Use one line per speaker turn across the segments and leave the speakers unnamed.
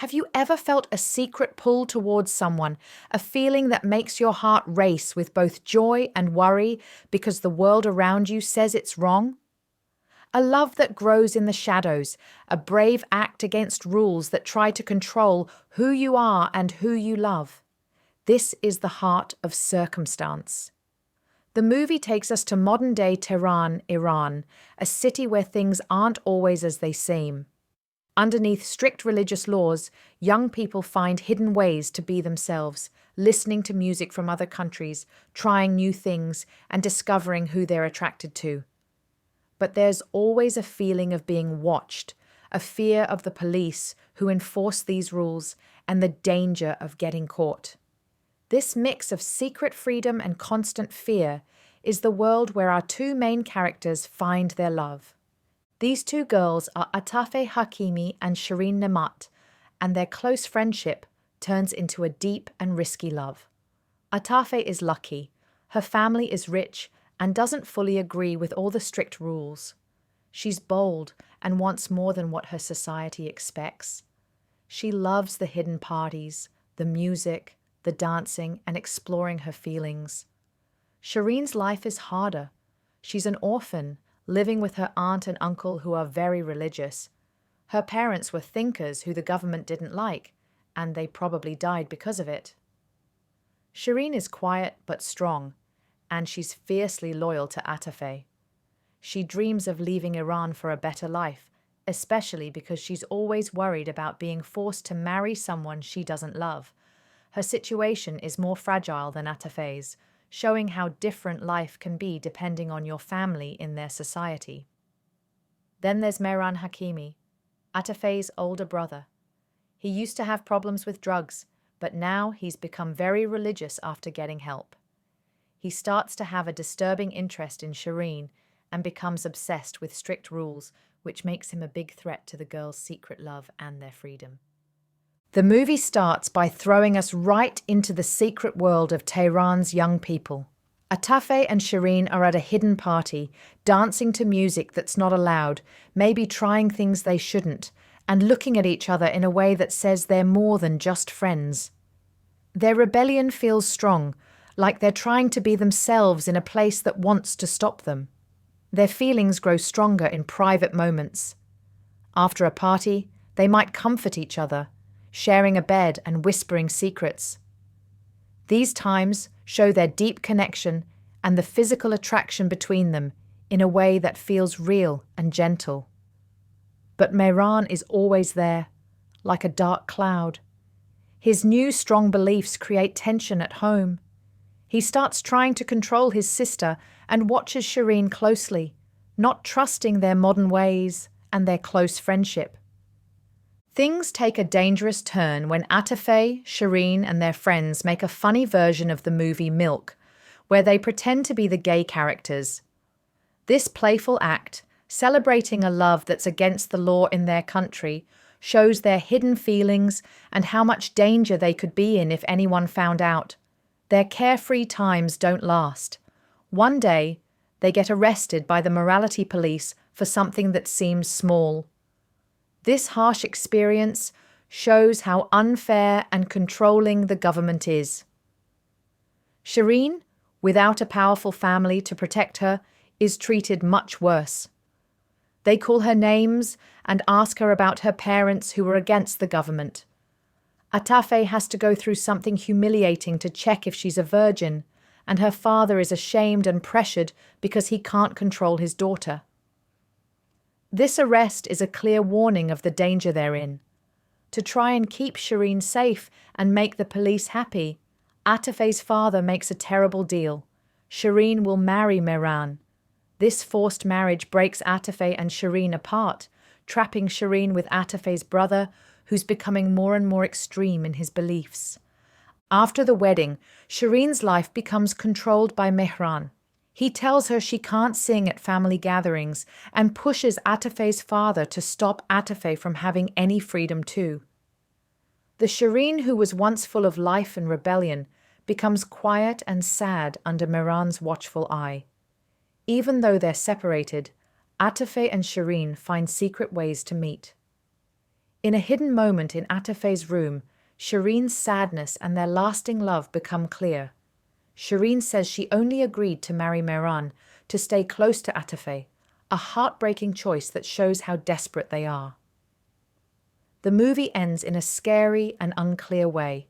Have you ever felt a secret pull towards someone, a feeling that makes your heart race with both joy and worry because the world around you says it's wrong? A love that grows in the shadows, a brave act against rules that try to control who you are and who you love. This is the heart of Circumstance. The movie takes us to modern-day Tehran, Iran, a city where things aren't always as they seem. Underneath strict religious laws, young people find hidden ways to be themselves, listening to music from other countries, trying new things, and discovering who they're attracted to. But there's always a feeling of being watched, a fear of the police who enforce these rules, and the danger of getting caught. This mix of secret freedom and constant fear is the world where our two main characters find their love. These two girls are Atafeh Hakimi and Shireen Nemat, and their close friendship turns into a deep and risky love. Atafeh is lucky. Her family is rich and doesn't fully agree with all the strict rules. She's bold and wants more than what her society expects. She loves the hidden parties, the music, the dancing, and exploring her feelings. Shireen's life is harder. She's an orphan, living with her aunt and uncle who are very religious. Her parents were thinkers who the government didn't like, and they probably died because of it. Shireen is quiet but strong, and she's fiercely loyal to Atafeh. She dreams of leaving Iran for a better life, especially because she's always worried about being forced to marry someone she doesn't love. Her situation is more fragile than Atafeh's, showing how different life can be depending on your family in their society. Then there's Maryam Hakimi, Atafeh's older brother. He used to have problems with drugs, but now he's become very religious after getting help. He starts to have a disturbing interest in Shireen and becomes obsessed with strict rules, which makes him a big threat to the girls' secret love and their freedom. The movie starts by throwing us right into the secret world of Tehran's young people. Atafeh and Shireen are at a hidden party, dancing to music that's not allowed, maybe trying things they shouldn't, and looking at each other in a way that says they're more than just friends. Their rebellion feels strong, like they're trying to be themselves in a place that wants to stop them. Their feelings grow stronger in private moments. After a party, they might comfort each other, sharing a bed and whispering secrets. These times show their deep connection and the physical attraction between them in a way that feels real and gentle. But Mehran is always there, like a dark cloud. His new strong beliefs create tension at home. He starts trying to control his sister and watches Shireen closely, not trusting their modern ways and their close friendship. Things take a dangerous turn when Atafeh, Shireen, and their friends make a funny version of the movie Milk, where they pretend to be the gay characters. This playful act, celebrating a love that's against the law in their country, shows their hidden feelings and how much danger they could be in if anyone found out. Their carefree times don't last. One day, they get arrested by the morality police for something that seems small. This harsh experience shows how unfair and controlling the government is. Shireen, without a powerful family to protect her, is treated much worse. They call her names and ask her about her parents who were against the government. Atafeh has to go through something humiliating to check if she's a virgin, and her father is ashamed and pressured because he can't control his daughter. This arrest is a clear warning of the danger they're in. To try and keep Shireen safe and make the police happy, Atafeh's father makes a terrible deal. Shireen will marry Mehran. This forced marriage breaks Atafeh and Shireen apart, trapping Shireen with Atafeh's brother, who's becoming more and more extreme in his beliefs. After the wedding, Shireen's life becomes controlled by Mehran. He tells her she can't sing at family gatherings and pushes Atafeh's father to stop Atafeh from having any freedom too. The Shireen who was once full of life and rebellion becomes quiet and sad under Mehran's watchful eye. Even though they're separated, Atafeh and Shireen find secret ways to meet. In a hidden moment in Atafeh's room, Shireen's sadness and their lasting love become clear. Shireen says she only agreed to marry Mehran to stay close to Atafeh, a heartbreaking choice that shows how desperate they are. The movie ends in a scary and unclear way.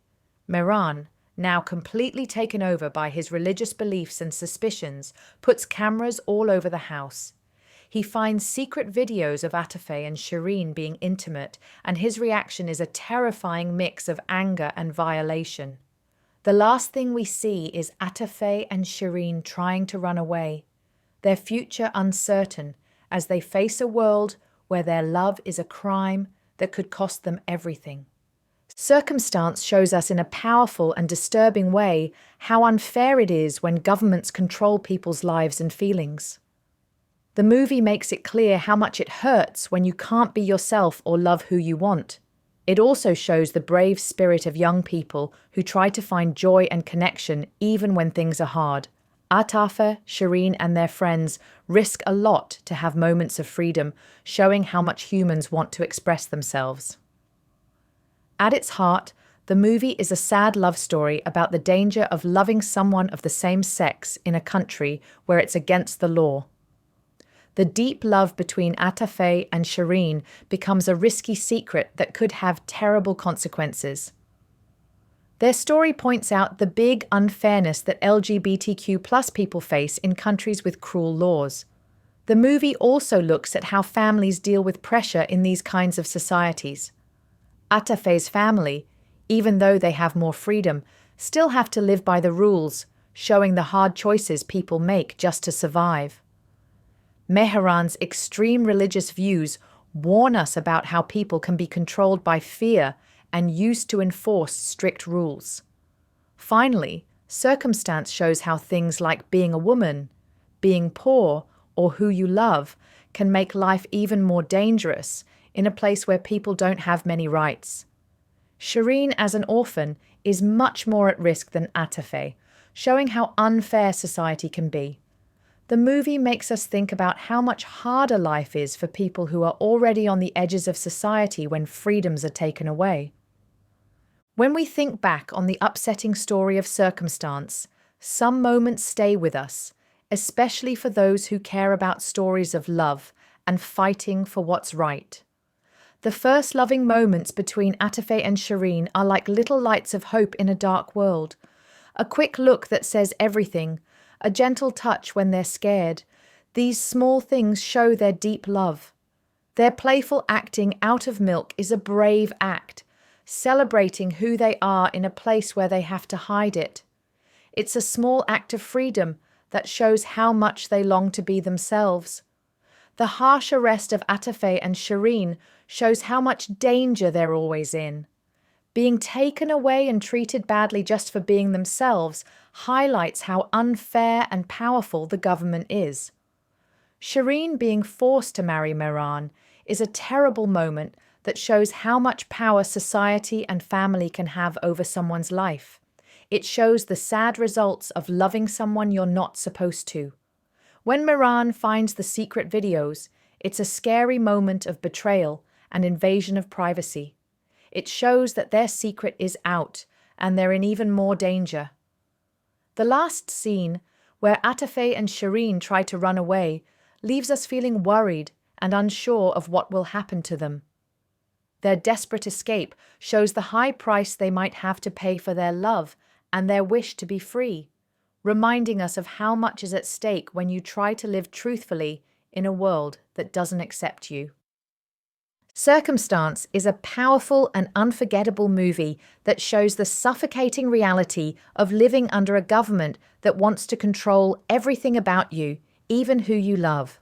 Mehran, now completely taken over by his religious beliefs and suspicions, puts cameras all over the house. He finds secret videos of Atafeh and Shireen being intimate, and his reaction is a terrifying mix of anger and violation. The last thing we see is Atafeh and Shireen trying to run away, their future uncertain as they face a world where their love is a crime that could cost them everything. Circumstance shows us in a powerful and disturbing way how unfair it is when governments control people's lives and feelings. The movie makes it clear how much it hurts when you can't be yourself or love who you want. It also shows the brave spirit of young people who try to find joy and connection even when things are hard. Atafeh, Shireen, and their friends risk a lot to have moments of freedom, showing how much humans want to express themselves. At its heart, the movie is a sad love story about the danger of loving someone of the same sex in a country where it's against the law. The deep love between Atafeh and Shireen becomes a risky secret that could have terrible consequences. Their story points out the big unfairness that LGBTQ+ people face in countries with cruel laws. The movie also looks at how families deal with pressure in these kinds of societies. Atafeh's family, even though they have more freedom, still have to live by the rules, showing the hard choices people make just to survive. Mehran's extreme religious views warn us about how people can be controlled by fear and used to enforce strict rules. Finally, circumstance shows how things like being a woman, being poor, or who you love can make life even more dangerous in a place where people don't have many rights. Shireen, as an orphan, is much more at risk than Atafeh, showing how unfair society can be. The movie makes us think about how much harder life is for people who are already on the edges of society when freedoms are taken away. When we think back on the upsetting story of circumstance, some moments stay with us, especially for those who care about stories of love and fighting for what's right. The first loving moments between Atafeh and Shireen are like little lights of hope in a dark world. A quick look that says everything, a gentle touch when they're scared. These small things show their deep love. Their playful acting out of milk is a brave act, celebrating who they are in a place where they have to hide it. It's a small act of freedom that shows how much they long to be themselves. The harsh arrest of Atafeh and Shireen shows how much danger they're always in. Being taken away and treated badly just for being themselves highlights how unfair and powerful the government is. Shireen being forced to marry Mehran is a terrible moment that shows how much power society and family can have over someone's life. It shows the sad results of loving someone you're not supposed to. When Mehran finds the secret videos, it's a scary moment of betrayal and invasion of privacy. It shows that their secret is out and they're in even more danger. The last scene, where Atafeh and Shireen try to run away, leaves us feeling worried and unsure of what will happen to them. Their desperate escape shows the high price they might have to pay for their love and their wish to be free, reminding us of how much is at stake when you try to live truthfully in a world that doesn't accept you. Circumstance is a powerful and unforgettable movie that shows the suffocating reality of living under a government that wants to control everything about you, even who you love.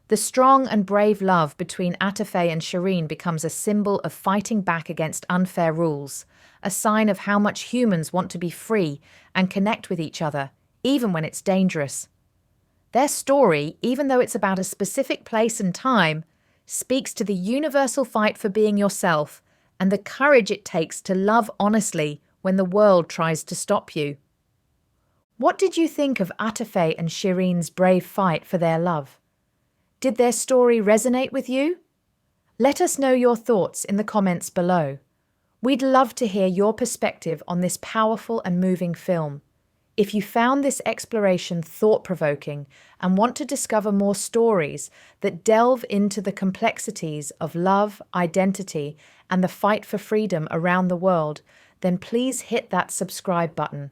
The strong and brave love between Atafeh and Shireen becomes a symbol of fighting back against unfair rules, a sign of how much humans want to be free and connect with each other, even when it's dangerous. Their story, even though it's about a specific place and time, speaks to the universal fight for being yourself and the courage it takes to love honestly when the world tries to stop you. What did you think of Atafeh and Shireen's brave fight for their love? Did their story resonate with you? Let us know your thoughts in the comments below. We'd love to hear your perspective on this powerful and moving film. If you found this exploration thought-provoking and want to discover more stories that delve into the complexities of love, identity, and the fight for freedom around the world, then please hit that subscribe button.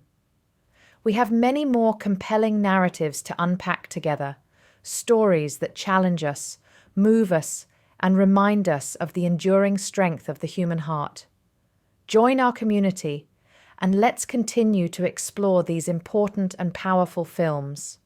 We have many more compelling narratives to unpack together, stories that challenge us, move us, and remind us of the enduring strength of the human heart. Join our community, and let's continue to explore these important and powerful films.